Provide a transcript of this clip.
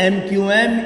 MQM